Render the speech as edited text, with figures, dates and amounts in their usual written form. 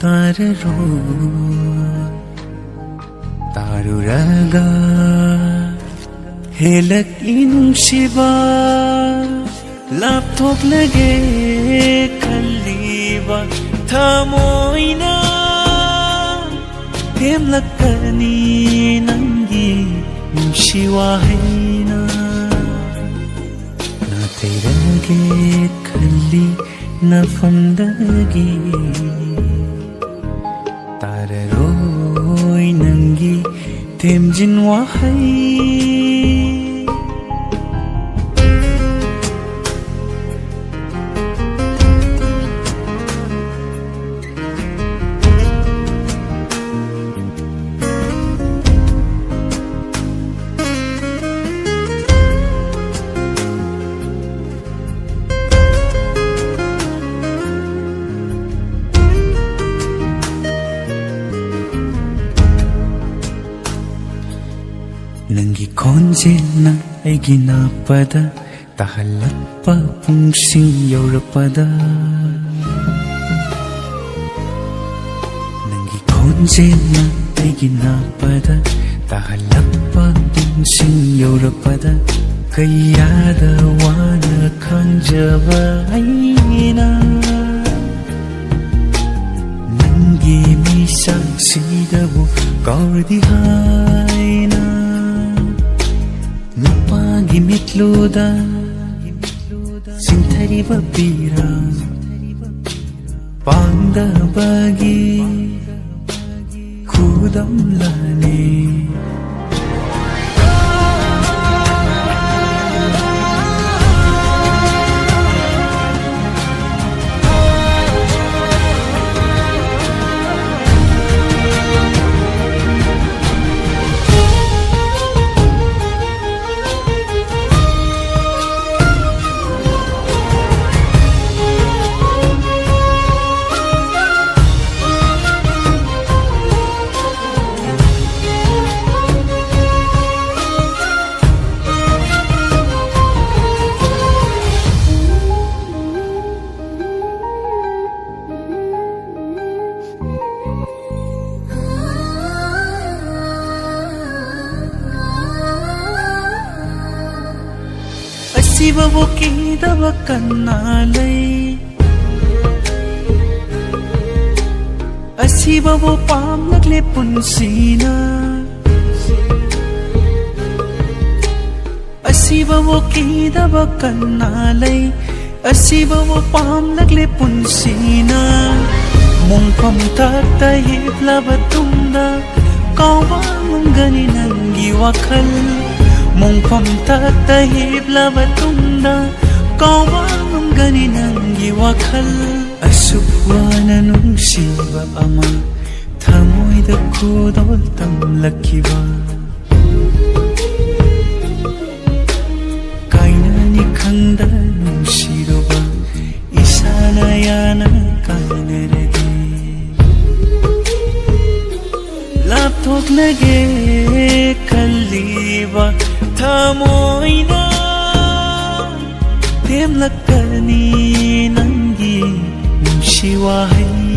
ताररो तारुरगा हेलक इनुंशिबा लापथोक्लगे खल्लिबा थमोइना थेमलक्कनी नंगी नुंशि वाहैना नाथैरगे खल्ली नफमदगी ताररोय नंगी थेमजिन वाहै नंगी खोंजेलना अैगी नापदा ताहल्लक्पा पुंगसिंग यौरपदा नंगी खोंजेलना अैगी नापदा ताहल्लक्पा पुंगसिंग यौरपदा कयादा वाना खंजबा अैना नंगी मिसाक्सिदबु कौरदी हायना नुपागी मित्लुदा सिंथरिबा पीरा पांगदबगी खुदमलाने Ashibabu kidaba kana Ashibabu pamlagle punsina Ashibabu kidaba kana Ashibabu pamlagle punsina Mungpam takta hiblaba tunda Kawa mungani nangi wakal Mungpam takta hiblaba tunda Kawa mungani nangi wakal Asubwana nungsiba ama Thamoida kudol tamlakiba Kainani khanda nungsiroba Isana yana kainarege Lapthoklage kalliba Thamoina Themlakkani nangi nungshi wahai